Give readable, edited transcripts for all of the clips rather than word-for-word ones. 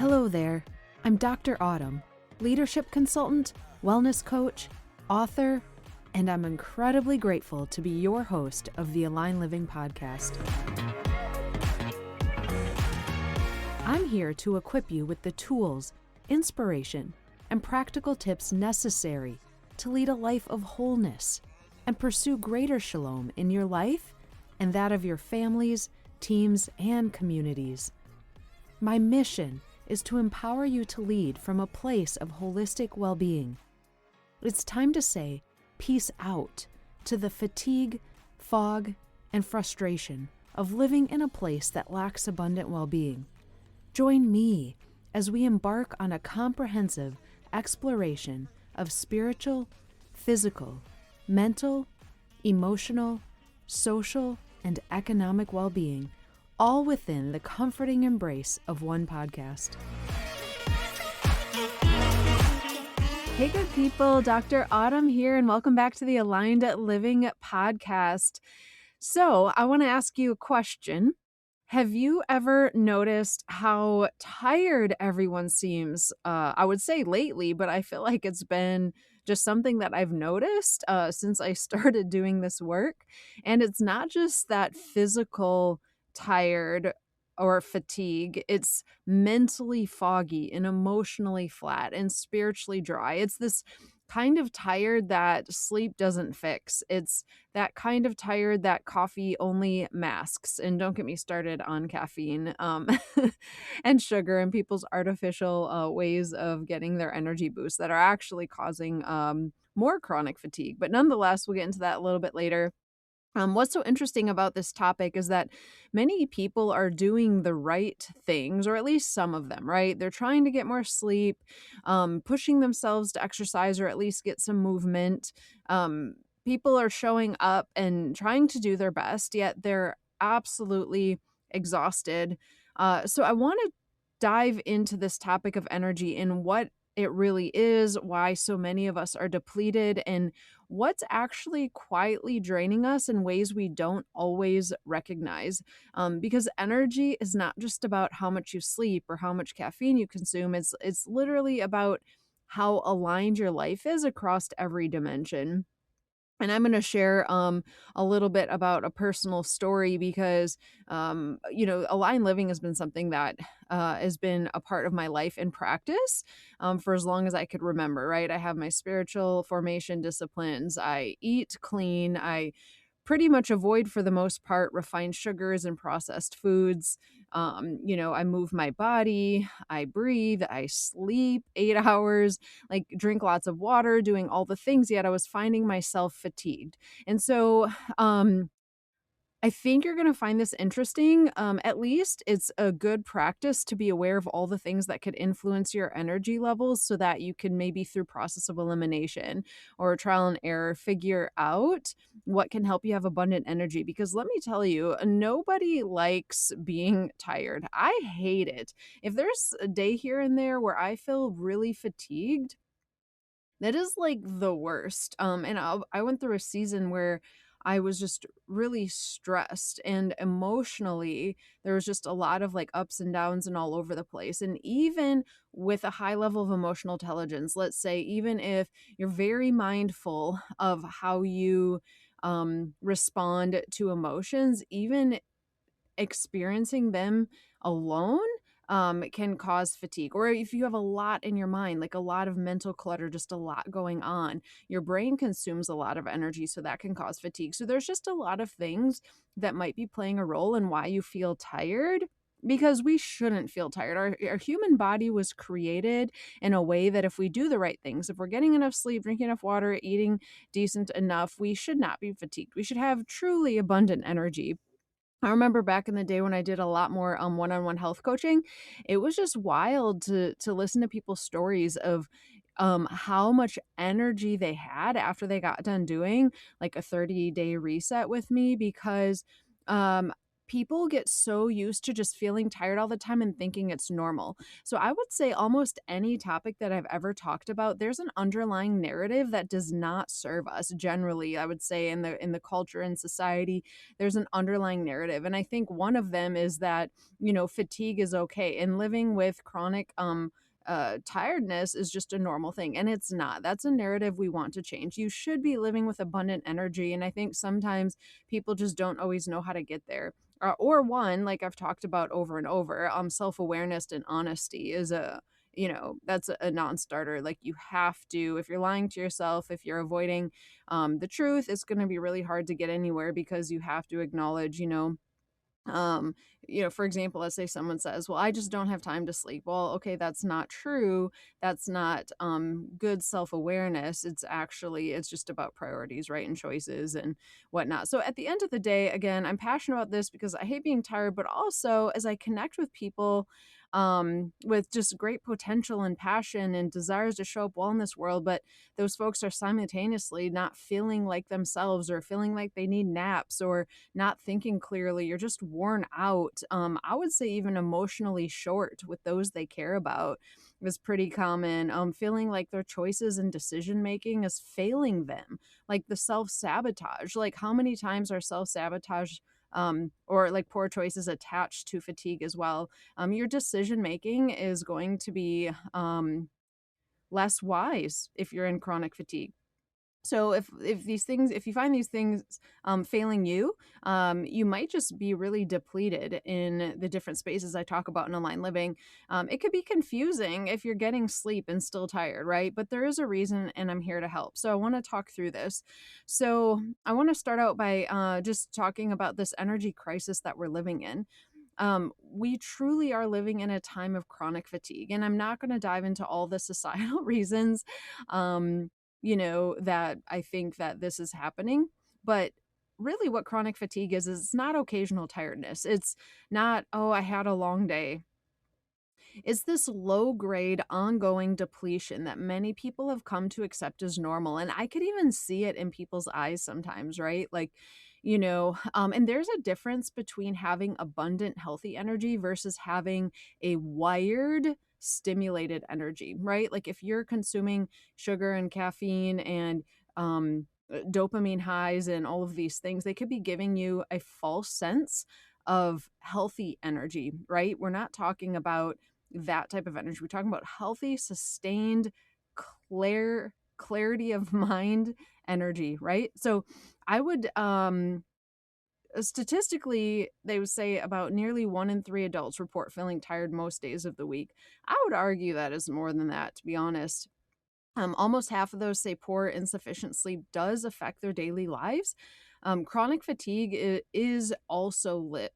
Hello there. I'm Dr. Autumn, leadership consultant, wellness coach, author, and I'm incredibly grateful to be your host of the Align Living podcast. I'm here to equip you with the tools, inspiration, and practical tips necessary to lead a life of wholeness and pursue greater shalom in your life and that of your families, teams, and communities. My mission is to empower you to lead from a place of holistic well-being. It's time to say peace out to the fatigue, fog, and frustration of living in a place that lacks abundant well-being. Join me as we embark on a comprehensive exploration of spiritual, physical, mental, emotional, social, and economic well-being, all within the comforting embrace of one podcast. Hey, good people, Dr. Autumn here, and welcome back to the Aligned Living podcast. So I want to ask you a question. Have you ever noticed how tired everyone seems? I would say lately, but I feel like it's been just something that I've noticed since I started doing this work. And it's not just that physical tired or fatigue, it's mentally foggy and emotionally flat and spiritually dry. It's this kind of tired that sleep doesn't fix. It's that kind of tired that coffee only masks. And don't get me started on caffeine and sugar and people's artificial ways of getting their energy boosts that are actually causing more chronic fatigue. But nonetheless, we'll get into that a little bit later. What's so interesting about this topic is that many people are doing the right things, or at least some of them, right? They're trying to get more sleep, pushing themselves to exercise or at least get some movement. People are showing up and trying to do their best, yet they're absolutely exhausted. So I want to dive into this topic of energy and what it really is, why so many of us are depleted, and what's actually quietly draining us in ways we don't always recognize. Because energy is not just about how much you sleep or how much caffeine you consume. It's literally about how aligned your life is across every dimension. And I'm going to share a little bit about a personal story because, Align Living has been something that has been a part of my life in practice for as long as I could remember, right? I have my spiritual formation disciplines. I eat clean. I pretty much avoid, for the most part, refined sugars and processed foods. I move my body, I breathe, I sleep 8 hours, like drink lots of water, doing all the things, yet I was finding myself fatigued. And so, I think you're going to find this interesting. At least it's a good practice to be aware of all the things that could influence your energy levels so that you can maybe through process of elimination or trial and error figure out what can help you have abundant energy. Because let me tell you, nobody likes being tired. I hate it. If there's a day here and there where I feel really fatigued, that is like the worst. I went through a season where I was just really stressed and emotionally there was just a lot of like ups and downs and all over the place. And even with a high level of emotional intelligence, let's say, even if you're very mindful of how you respond to emotions, even experiencing them alone can cause fatigue. Or if you have a lot in your mind, like a lot of mental clutter, just a lot going on, your brain consumes a lot of energy, so that can cause fatigue. So there's just a lot of things that might be playing a role in why you feel tired, because we shouldn't feel tired. Our human body was created in a way that if we do the right things, if we're getting enough sleep, drinking enough water, eating decent enough, we should not be fatigued. We should have truly abundant energy. I remember back in the day when I did a lot more one-on-one health coaching, it was just wild to listen to people's stories of how much energy they had after they got done doing like a 30-day reset with me, because um people get so used to just feeling tired all the time and thinking it's normal. So I would say almost any topic that I've ever talked about, there's an underlying narrative that does not serve us. Generally, I would say in the culture and society, there's an underlying narrative. And I think one of them is that, fatigue is okay and living with chronic tiredness is just a normal thing. And it's not. That's a narrative we want to change. You should be living with abundant energy. And I think sometimes people just don't always know how to get there. Or one, like I've talked about over and over, self-awareness and honesty is that's a non-starter. Like you have to, if you're lying to yourself, if you're avoiding the truth, it's going to be really hard to get anywhere because you have to acknowledge, um for example, let's say someone says, well, I just don't have time to sleep. Well, okay, that's not true. That's not good self-awareness. It's just about priorities, right, and choices and whatnot. So at the end of the day, again, I'm passionate about this because I hate being tired, but also as I connect with people with just great potential and passion and desires to show up well in this world, but those folks are simultaneously not feeling like themselves or feeling like they need naps or not thinking clearly. You're just worn out. I would say even emotionally short with those they care about is pretty common. Feeling like their choices and decision making is failing them, like the self sabotage. Like how many times are self sabotage or like poor choices attached to fatigue as well? Your decision making is going to be less wise if you're in chronic fatigue. So if you find these things failing you, you might just be really depleted in the different spaces I talk about in aligned living. It could be confusing if you're getting sleep and still tired, right? But there is a reason, and I'm here to help. So I want to talk through this. So I want to start out by just talking about this energy crisis that we're living in. We truly are living in a time of chronic fatigue. And I'm not going to dive into all the societal reasons, that I think that this is happening. But really, what chronic fatigue is it's not occasional tiredness. It's not, oh, I had a long day. It's this low grade, ongoing depletion that many people have come to accept as normal. And I could even see it in people's eyes sometimes, right? Like, and there's a difference between having abundant, healthy energy versus having a wired, stimulated energy, right? Like if you're consuming sugar and caffeine and, dopamine highs and all of these things, they could be giving you a false sense of healthy energy, right? We're not talking about that type of energy. We're talking about healthy, sustained, clarity of mind energy, right? So I would statistically they would say about nearly 1 in 3 adults report feeling tired most days of the week. I would argue that is more than that, to be honest. Almost half of those say poor, insufficient sleep does affect their daily lives. Chronic fatigue is also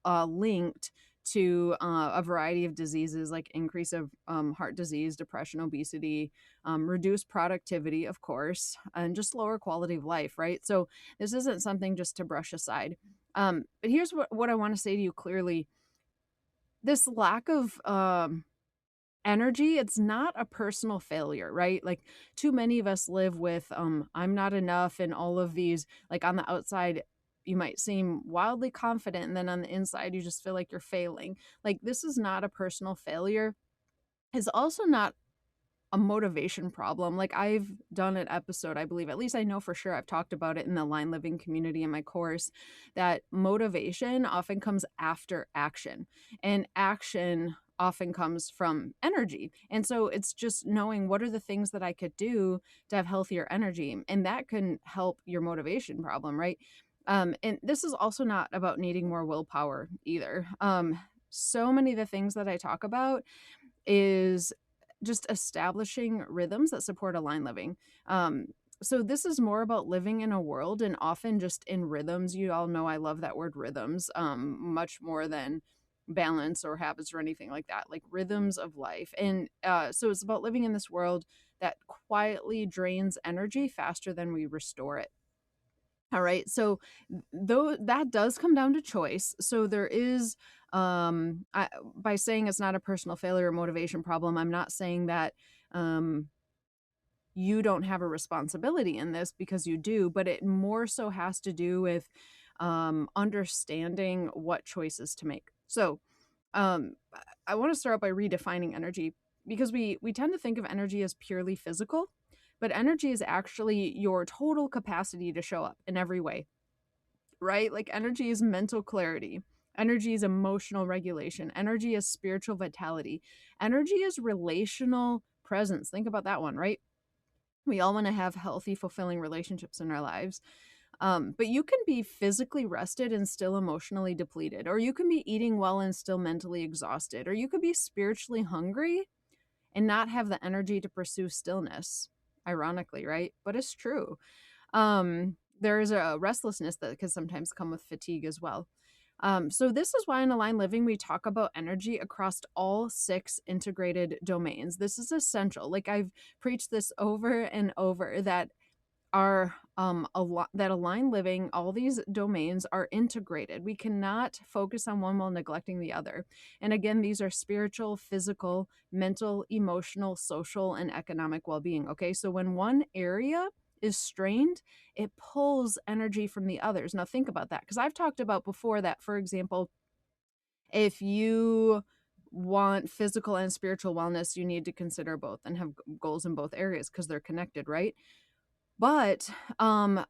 linked to a variety of diseases like increase of heart disease, depression, obesity, reduced productivity, of course, and just lower quality of life, right? So this isn't something just to brush aside. But here's what I want to say to you clearly. This lack of energy, it's not a personal failure, right? Like too many of us live with I'm not enough and all of these, like on the outside you might seem wildly confident and then on the inside you just feel like you're failing. Like this is not a personal failure. It's also not a motivation problem. Like I've done an episode, I believe, at least I know for sure I've talked about it in the Line Living community in my course, that motivation often comes after action, and action often comes from energy. And so it's just knowing what are the things that I could do to have healthier energy, and that can help your motivation problem, right? And this is also not about needing more willpower either. So many of the things that I talk about is just establishing rhythms that support aligned living. So this is more about living in a world and often just in rhythms. You all know I love that word rhythms, much more than balance or habits or anything like that, like rhythms of life. And so it's about living in this world that quietly drains energy faster than we restore it. All right. So though that does come down to choice. So there is by saying it's not a personal failure or motivation problem, I'm not saying that you don't have a responsibility in this, because you do, but it more so has to do with understanding what choices to make. So, I want to start out by redefining energy because we tend to think of energy as purely physical, but energy is actually your total capacity to show up in every way, right? Like energy is mental clarity. Energy is emotional regulation. Energy is spiritual vitality. Energy is relational presence. Think about that one, right? We all want to have healthy, fulfilling relationships in our lives. But you can be physically rested and still emotionally depleted, or you can be eating well and still mentally exhausted, or you could be spiritually hungry and not have the energy to pursue stillness. Ironically, right? But it's true. There is a restlessness that can sometimes come with fatigue as well. So this is why in Aligned Living we talk about energy across all 6 integrated domains. This is essential. Like I've preached this over and over that are that Aligned Living, all these domains are integrated. We cannot focus on one while neglecting the other. And again, these are spiritual, physical, mental, emotional, social, and economic well-being. Okay, so when one area is strained, it pulls energy from the others. Now think about that, because I've talked about before that, for example, if you want physical and spiritual wellness, you need to consider both and have goals in both areas because they're connected, right? But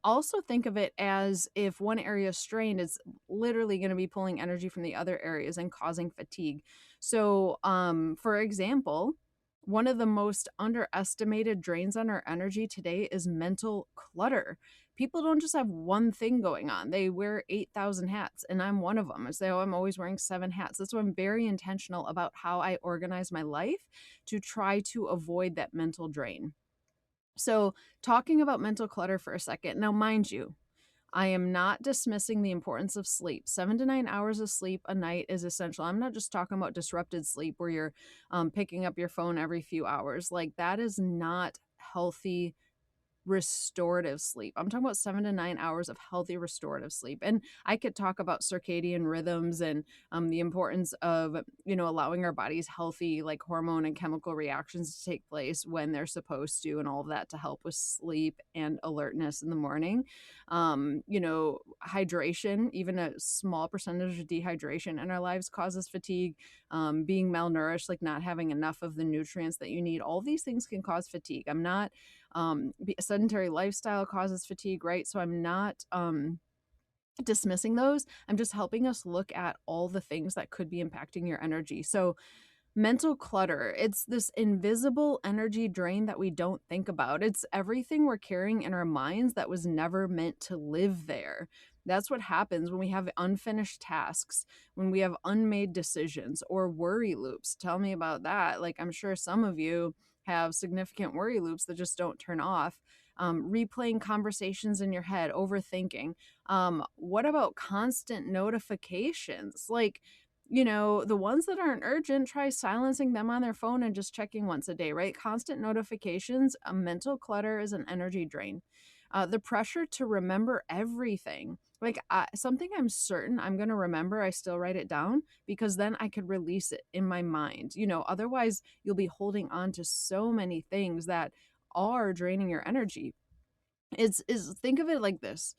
also think of it as if one area is strained, it's literally going to be pulling energy from the other areas and causing fatigue. So, for example, one of the most underestimated drains on our energy today is mental clutter. People don't just have one thing going on. They wear 8,000 hats, and I'm one of them. I say, oh, I'm always wearing 7 hats. That's why I'm very intentional about how I organize my life to try to avoid that mental drain. So, talking about mental clutter for a second. Now, mind you, I am not dismissing the importance of sleep. 7 to 9 hours of sleep a night is essential. I'm not just talking about disrupted sleep where you're picking up your phone every few hours. Like, that is not healthy restorative sleep. I'm talking about 7 to 9 hours of healthy restorative sleep. And I could talk about circadian rhythms and the importance of, allowing our bodies healthy, like hormone and chemical reactions to take place when they're supposed to, and all of that to help with sleep and alertness in the morning. Hydration, even a small percentage of dehydration in our lives causes fatigue. Being malnourished, like not having enough of the nutrients that you need, all these things can cause fatigue. I'm not a sedentary lifestyle causes fatigue, right? So I'm not dismissing those. I'm just helping us look at all the things that could be impacting your energy. So mental clutter, it's this invisible energy drain that we don't think about. It's everything we're carrying in our minds that was never meant to live there. That's what happens when we have unfinished tasks, when we have unmade decisions or worry loops. Tell me about that. Like, I'm sure some of you have significant worry loops that just don't turn off. Replaying conversations in your head, overthinking. What about constant notifications? Like, the ones that aren't urgent, try silencing them on their phone and just checking once a day, right? Constant notifications, a mental clutter is an energy drain. The pressure to remember everything. Like something I'm certain I'm going to remember, I still write it down because then I could release it in my mind. Otherwise you'll be holding on to so many things that are draining your energy. Is think of it like this.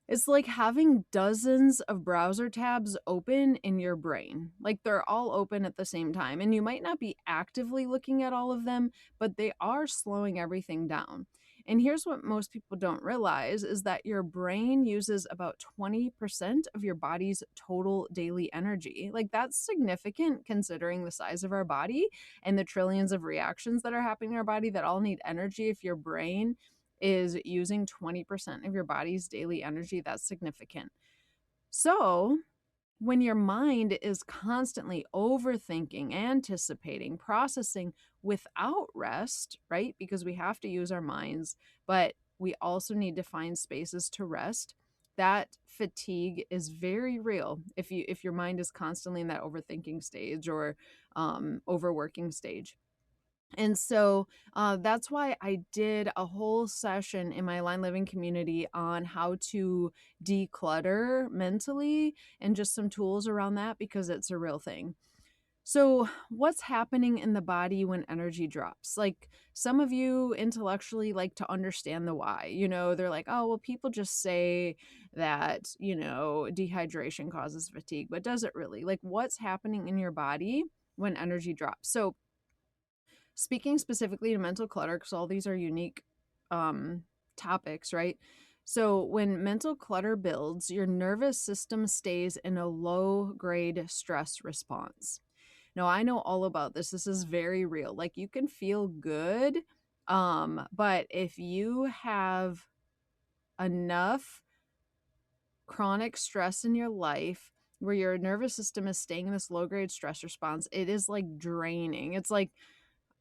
It's like having dozens of browser tabs open in your brain. Like they're all open at the same time. And you might not be actively looking at all of them, but they are slowing everything down. And here's what most people don't realize is that your brain uses about 20% of your body's total daily energy. Like that's significant considering the size of our body and the trillions of reactions that are happening in our body that all need energy. If your brain is using 20% of your body's daily energy, that's significant. So, when your mind is constantly overthinking, anticipating, processing without rest, right? Because we have to use our minds, but we also need to find spaces to rest. That fatigue is very real if your mind is constantly in that overthinking stage or overworking stage. And so that's why I did a whole session in my Aligned Living community on how to declutter mentally and just some tools around that because it's a real thing. So, what's happening in the body when energy drops? Like, some of you intellectually like to understand the why. They're like, oh, well, people just say that, dehydration causes fatigue, but does it really? Like, what's happening in your body when energy drops? So, speaking specifically to mental clutter, because all these are unique topics, right? So, when mental clutter builds, your nervous system stays in a low grade stress response. Now, I know all about this. This is very real. Like, you can feel good, but if you have enough chronic stress in your life where your nervous system is staying in this low grade stress response, it is like draining. It's like,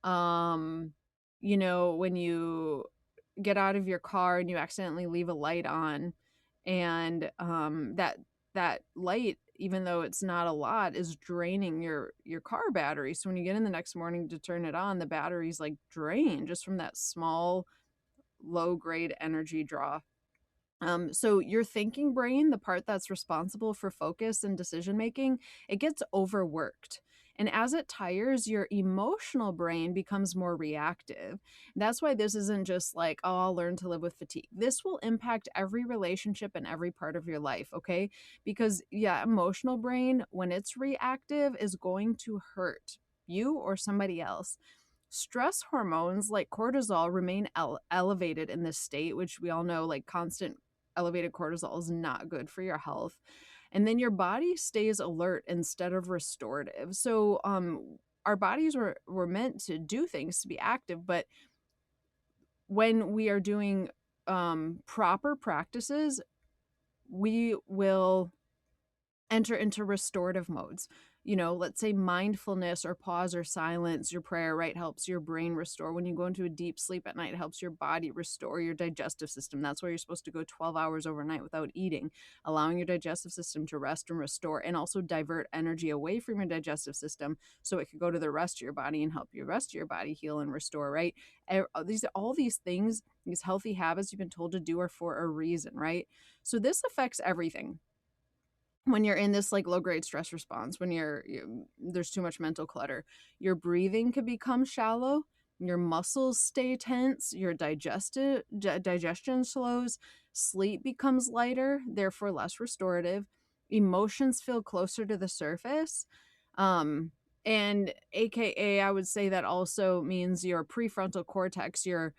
um, when you get out of your car and you accidentally leave a light on, and that light, even though it's not a lot, is draining your car battery. So when you get in the next morning to turn it on, the battery's like drained just from that small low grade energy draw. So your thinking brain, the part that's responsible for focus and decision making, it gets overworked. And as it tires, your emotional brain becomes more reactive. That's why this isn't just like, oh, I'll learn to live with fatigue. This will impact every relationship and every part of your life, okay? Because, yeah, emotional brain, when it's reactive, is going to hurt you or somebody else. Stress hormones like cortisol remain elevated in this state, which we all know, like constant elevated cortisol is not good for your health. And then your body stays alert instead of restorative. So our bodies were meant to do things, to be active, but when we are doing proper practices, we will enter into restorative modes. Let's say mindfulness or pause or silence, your prayer, right, helps your brain restore. When you go into a deep sleep at night, it helps your body restore your digestive system. That's why you're supposed to go 12 hours overnight without eating, allowing your digestive system to rest and restore, and also divert energy away from your digestive system so it could go to the rest of your body and help your rest of your body heal and restore, right? All these things, these healthy habits you've been told to do are for a reason, right? So this affects everything when you're in this like low grade stress response, when there's too much mental clutter. Your breathing could become shallow, your muscles stay tense, your digestion slows, sleep becomes lighter, therefore less restorative, emotions feel closer to the surface. And aka, I would say that also means your prefrontal cortex, your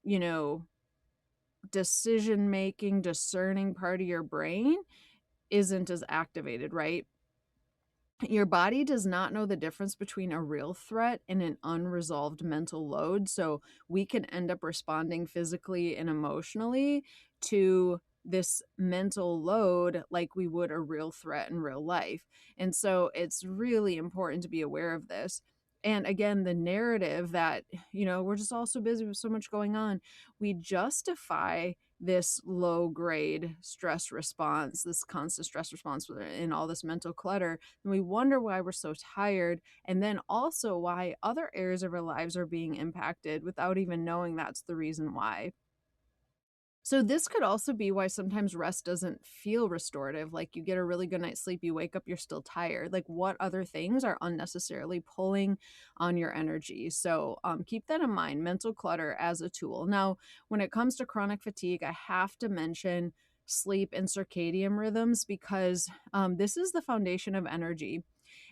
you know decision making, discerning part of your brain isn't as activated, right? Your body does not know the difference between a real threat and an unresolved mental load. So we can end up responding physically and emotionally to this mental load like we would a real threat in real life. And so it's really important to be aware of this. And again, the narrative that, we're just all so busy with so much going on, we justify this low grade stress response, this constant stress response in all this mental clutter. And we wonder why we're so tired. And then also why other areas of our lives are being impacted without even knowing that's the reason why. So this could also be why sometimes rest doesn't feel restorative. Like you get a really good night's sleep, you wake up, you're still tired. Like what other things are unnecessarily pulling on your energy? So keep that in mind, mental clutter as a tool. Now, when it comes to chronic fatigue, I have to mention sleep and circadian rhythms because this is the foundation of energy.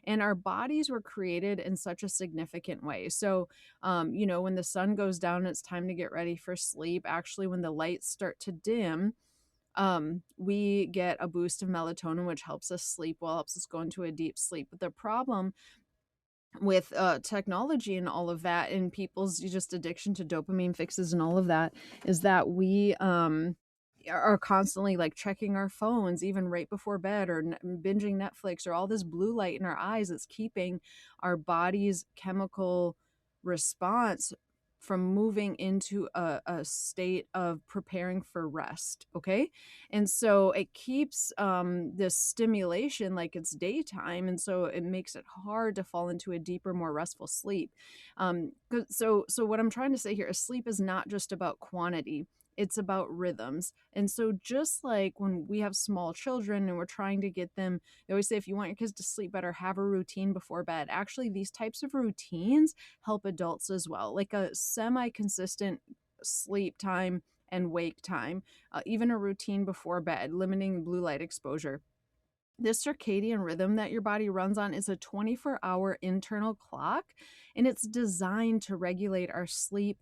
And our bodies were created in such a significant way. So, when the sun goes down, it's time to get ready for sleep. Actually, when the lights start to dim, we get a boost of melatonin, which helps us sleep well, helps us go into a deep sleep. But the problem with technology and all of that, and people's just addiction to dopamine fixes and all of that, is that we are constantly like checking our phones even right before bed, or binging Netflix, or all this blue light in our eyes that's keeping our body's chemical response from moving into a state of preparing for rest. Okay. And so it keeps this stimulation like it's daytime, and so it makes it hard to fall into a deeper, more restful sleep. So what I'm trying to say here is sleep is not just about quantity, it's about rhythms. And so just like when we have small children and we're trying to get them, they always say, if you want your kids to sleep better, have a routine before bed. Actually, these types of routines help adults as well. Like a semi-consistent sleep time and wake time, even a routine before bed, limiting blue light exposure. This circadian rhythm that your body runs on is a 24-hour internal clock, and it's designed to regulate our sleep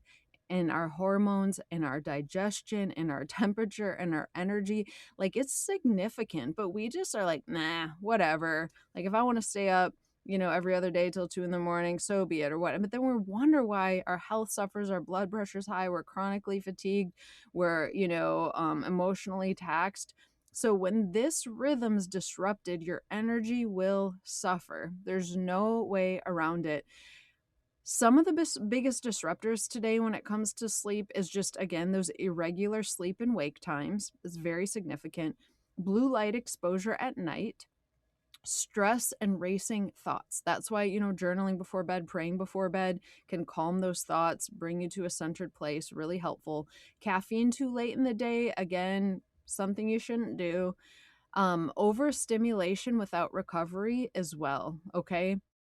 and our hormones and our digestion and our temperature and our energy. Like, it's significant, but we just are like, nah, whatever. Like, if I want to stay up, every other day till 2 in the morning, so be it, or what. But then we wonder why our health suffers, our blood pressure's high, we're chronically fatigued, we're, emotionally taxed. So when this rhythm's disrupted, your energy will suffer. There's no way around it. Some of the biggest disruptors today when it comes to sleep is just, again, those irregular sleep and wake times. It's very significant. Blue light exposure at night, stress and racing thoughts. That's why, journaling before bed, praying before bed can calm those thoughts, bring you to a centered place, really helpful. Caffeine too late in the day, again, something you shouldn't do. Overstimulation without recovery as well, okay?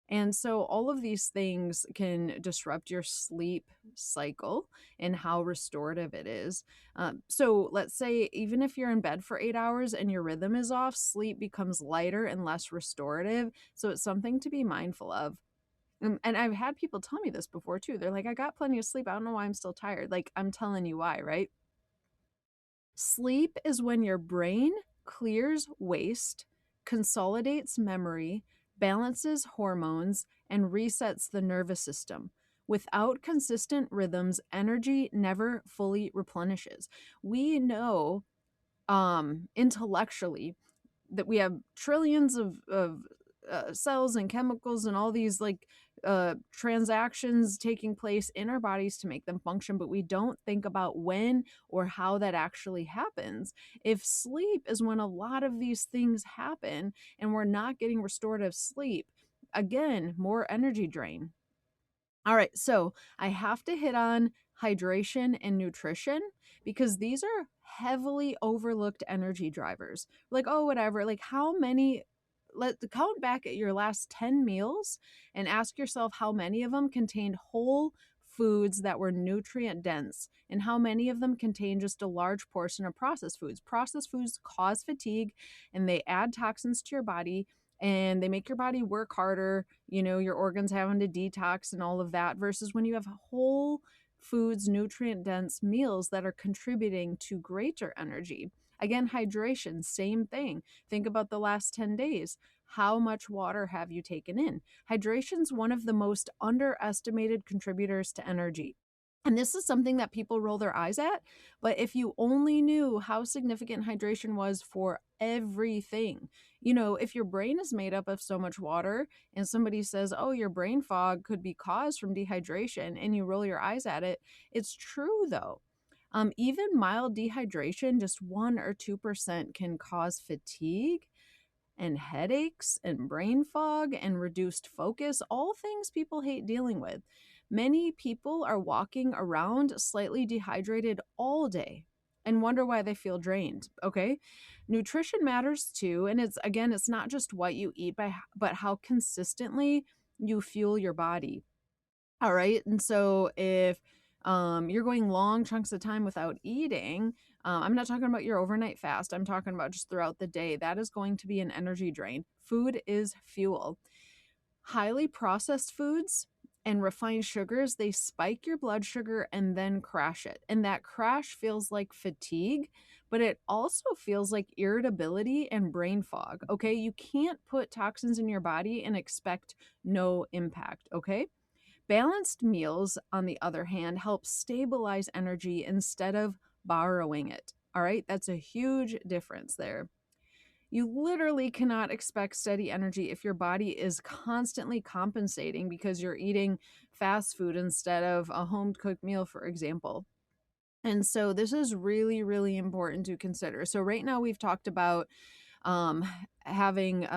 And so all of these things can disrupt your sleep cycle and how restorative it is. So let's say even if you're in bed for 8 hours and your rhythm is off, sleep becomes lighter and less restorative. So it's something to be mindful of. And I've had people tell me this before too. They're like, I got plenty of sleep. I don't know why I'm still tired. Like, I'm telling you why, right? Sleep is when your brain clears waste, consolidates memory, balances hormones, and resets the nervous system. Without consistent rhythms, energy never fully replenishes. We know intellectually that we have trillions of cells and chemicals and all these transactions taking place in our bodies to make them function, but we don't think about when or how that actually happens. If sleep is when a lot of these things happen and we're not getting restorative sleep, again, more energy drain. All right, so I have to hit on hydration and nutrition because these are heavily overlooked energy drivers. Like, oh, whatever. Like, how many? Let count back at your last 10 meals and ask yourself how many of them contained whole foods that were nutrient dense and how many of them contain just a large portion of processed foods. Processed foods cause fatigue and they add toxins to your body and they make your body work harder, your organs having to detox and all of that, versus when you have whole foods, nutrient dense meals that are contributing to greater energy. Again, hydration, same thing. Think about the last 10 days. How much water have you taken in? Hydration is one of the most underestimated contributors to energy. And this is something that people roll their eyes at, but if you only knew how significant hydration was for everything, if your brain is made up of so much water and somebody says, oh, your brain fog could be caused from dehydration, and you roll your eyes at it, it's true though. Even mild dehydration, just 1 or 2%, can cause fatigue and headaches and brain fog and reduced focus, all things people hate dealing with. Many people are walking around slightly dehydrated all day and wonder why they feel drained, okay? Nutrition matters too, and it's not just what you eat, but how consistently you fuel your body. All right. And so if you're going long chunks of time without eating, I'm not talking about your overnight fast. I'm talking about just throughout the day. That is going to be an energy drain. Food is fuel. Highly processed foods and refined sugars, they spike your blood sugar and then crash it. And that crash feels like fatigue, but it also feels like irritability and brain fog. Okay. You can't put toxins in your body and expect no impact. Okay. Balanced meals, on the other hand, help stabilize energy instead of borrowing it. All right, that's a huge difference there. You literally cannot expect steady energy if your body is constantly compensating because you're eating fast food instead of a home cooked meal, for example. And so this is really, really important to consider. So right now we've talked about um, having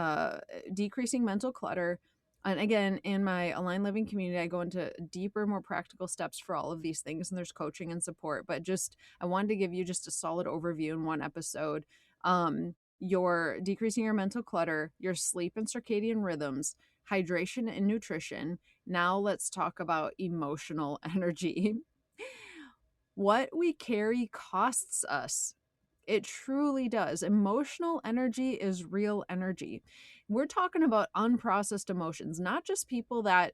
decreasing mental clutter. And again, in my Aligned Living community, I go into deeper, more practical steps for all of these things, and there's coaching and support. But just, I wanted to give you just a solid overview in one episode. Your decreasing your mental clutter, your sleep and circadian rhythms, hydration and nutrition. Now let's talk about emotional energy. What we carry costs us. It truly does. Emotional energy is real energy. We're talking about unprocessed emotions, not just people that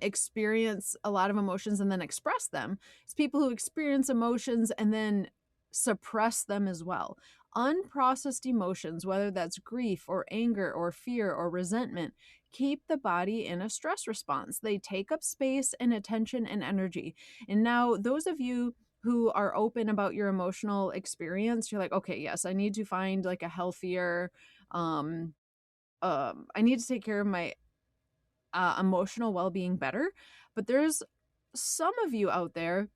experience a lot of emotions and then express them. It's people who experience emotions and then suppress them as well. Unprocessed emotions, whether that's grief or anger or fear or resentment, keep the body in a stress response. They take up space and attention and energy. And now, those of you who are open about your emotional experience, you're like, okay, yes, I need to find like a healthier, um, I need to take care of my emotional well-being better. But there's some of you out there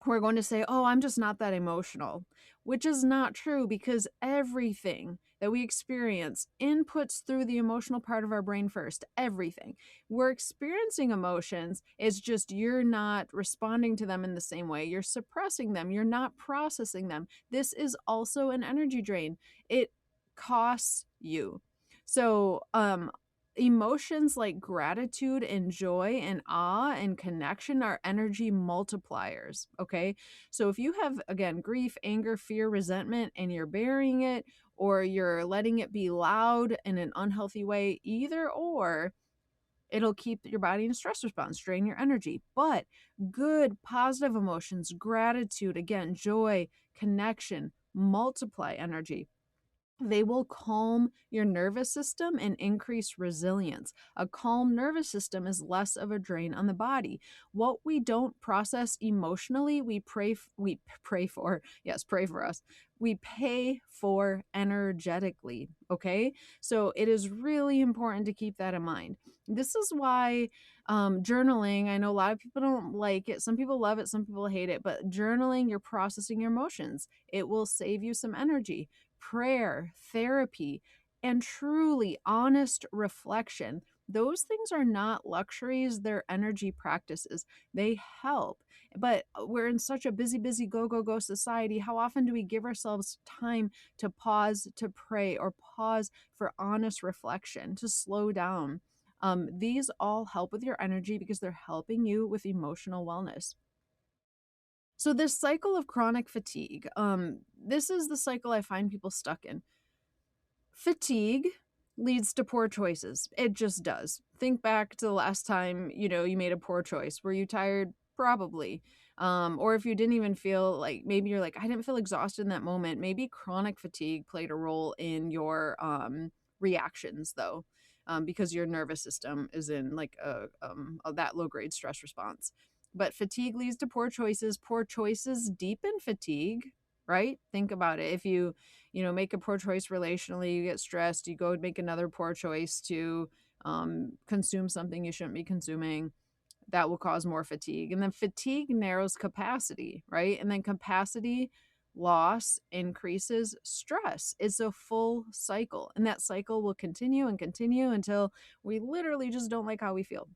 who are going to say, oh, I'm just not that emotional, which is not true, because everything that we experience inputs through the emotional part of our brain first. Everything. We're experiencing emotions. It's just you're not responding to them in the same way. You're suppressing them. You're not processing them. This is also an energy drain. It costs you. So, emotions like gratitude and joy and awe and connection are energy multipliers. Okay. So if you have, again, grief, anger, fear, resentment, and you're burying it, or you're letting it be loud in an unhealthy way, either or, it'll keep your body in a stress response, drain your energy. But good, positive emotions, gratitude, again, joy, connection, multiply energy. They will calm your nervous system and increase resilience. A calm nervous system is less of a drain on the body. What we don't process emotionally, we pray for. Yes, pray for us. We pay for energetically, okay? So it is really important to keep that in mind. This is why journaling, I know a lot of people don't like it. Some people love it, some people hate it, but journaling, you're processing your emotions. It will save you some energy. Prayer, therapy, and truly honest reflection. Those things are not luxuries, they're energy practices. They help. But we're in such a busy, busy, go, go, go society. How often do we give ourselves time to pause to pray, or pause for honest reflection, to slow down? These all help with your energy because they're helping you with emotional wellness. So this cycle of chronic fatigue, this is the cycle I find people stuck in. Fatigue leads to poor choices. It just does. Think back to the last time, you made a poor choice. Were you tired? Probably. Or if you didn't even feel like, maybe you're like, I didn't feel exhausted in that moment. Maybe chronic fatigue played a role in your reactions, though, because your nervous system is in like that low grade stress response. But fatigue leads to poor choices. Poor choices deepen fatigue, right? Think about it. If you make a poor choice relationally, you get stressed, you go make another poor choice to consume something you shouldn't be consuming, that will cause more fatigue. And then fatigue narrows capacity, right? And then capacity loss increases stress. It's a full cycle. And that cycle will continue and continue until we literally just don't like how we feel.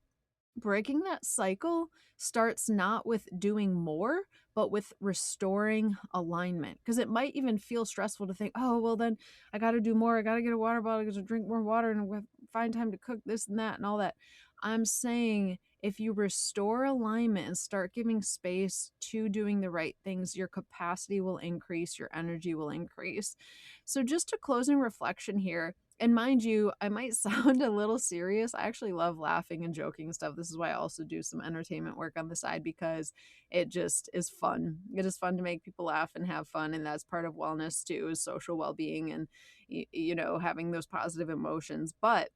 Breaking that cycle starts not with doing more, but with restoring alignment. Because it might even feel stressful to think, oh, well, then I got to do more. I got to get a water bottle, I got to drink more water, and find time to cook this and that and all that. I'm saying if you restore alignment and start giving space to doing the right things, your capacity will increase, your energy will increase. So, just a closing reflection here. And mind you, I might sound a little serious. I actually love laughing and joking and stuff. This is why I also do some entertainment work on the side, because it just is fun. It is fun to make people laugh and have fun. And that's part of wellness too, is social well-being and, having those positive emotions. But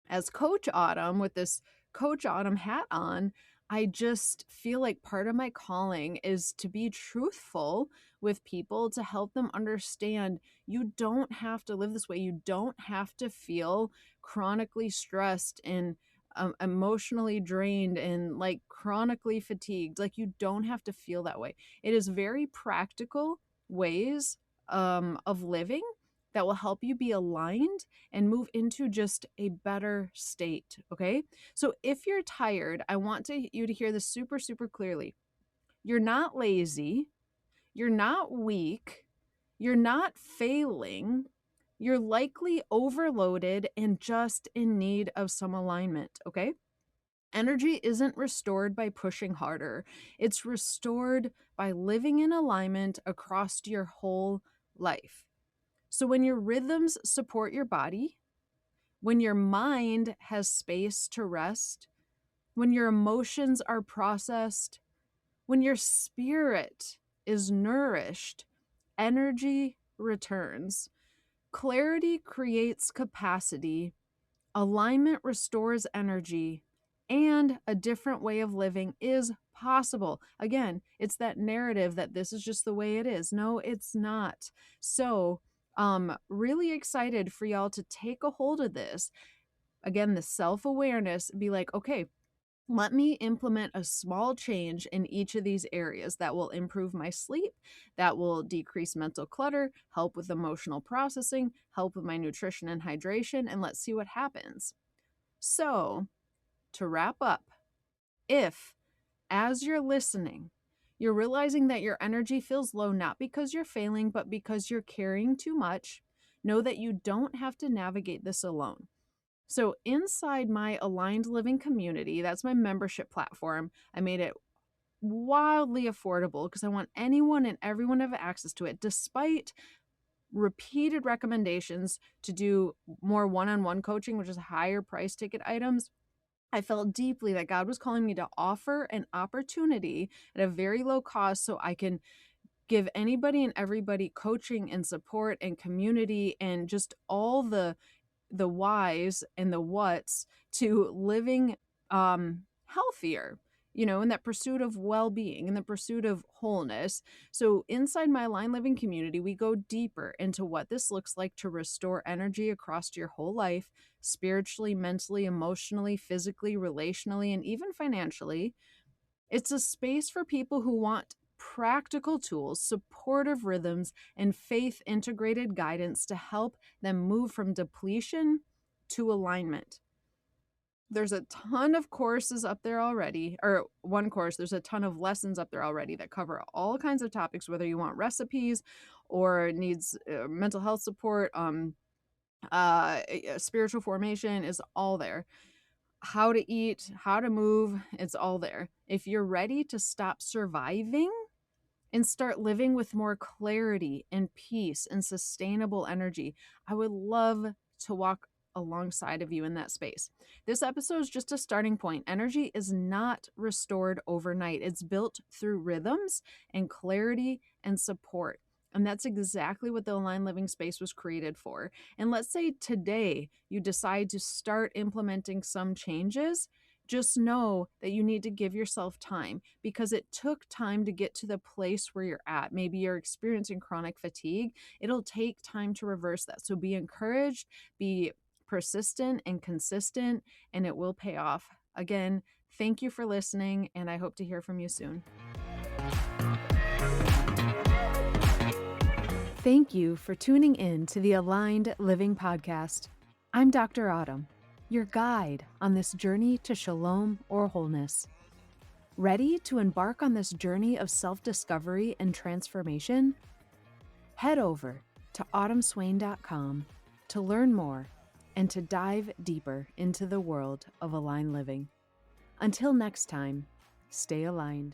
as Coach Autumn, with this Coach Autumn hat on, I just feel like part of my calling is to be truthful with people, to help them understand you don't have to live this way. You don't have to feel chronically stressed and emotionally drained and like chronically fatigued. Like, you don't have to feel that way. It is very practical ways of living that will help you be aligned and move into just a better state. Okay. So if you're tired, I want you to hear this super, super clearly. You're not lazy. You're not weak. You're not failing. You're likely overloaded and just in need of some alignment. Okay. Energy isn't restored by pushing harder. It's restored by living in alignment across your whole life. So when your rhythms support your body, when your mind has space to rest, when your emotions are processed, when your spirit is nourished, energy returns. Clarity creates capacity, alignment restores energy, and a different way of living is possible. Again, it's that narrative that this is just the way it is. No, it's not. So, really excited for y'all to take a hold of this. Again, the self-awareness, be like, okay, let me implement a small change in each of these areas that will improve my sleep, that will decrease mental clutter, help with emotional processing, help with my nutrition and hydration, and let's see what happens. So, to wrap up, if as you're listening, you're realizing that your energy feels low not because you're failing, but because you're carrying too much, know that you don't have to navigate this alone. So inside my Aligned Living community, that's my membership platform, I made it wildly affordable because I want anyone and everyone to have access to it, despite repeated recommendations to do more one-on-one coaching, which is higher price ticket items. I felt deeply that God was calling me to offer an opportunity at a very low cost so I can give anybody and everybody coaching and support and community and just all the whys and the whats to living healthier, in that pursuit of well-being, in the pursuit of wholeness. So inside my Aligned Living community, we go deeper into what this looks like to restore energy across your whole life, spiritually, mentally, emotionally, physically, relationally, and even financially. It's a space for people who want practical tools, supportive rhythms, and faith integrated guidance to help them move from depletion to alignment. There's a ton of courses up there already, or one course, there's a ton of lessons up there already that cover all kinds of topics, whether you want recipes or needs mental health support, spiritual formation is all there. How to eat, how to move, it's all there. If you're ready to stop surviving and start living with more clarity and peace and sustainable energy, I would love to walk alongside of you in that space. This episode is just a starting point. Energy is not restored overnight. It's built through rhythms and clarity and support. And that's exactly what the Aligned Living space was created for. And let's say today you decide to start implementing some changes. Just know that you need to give yourself time because it took time to get to the place where you're at. Maybe you're experiencing chronic fatigue. It'll take time to reverse that. So be encouraged, be persistent and consistent, and it will pay off. Again, thank you for listening, and I hope to hear from you soon. Thank you for tuning in to the Aligned Living podcast. I'm Dr. Autumn, your guide on this journey to shalom or wholeness. Ready to embark on this journey of self-discovery and transformation? Head over to autumnswain.com to learn more and to dive deeper into the world of aligned living. Until next time, stay aligned.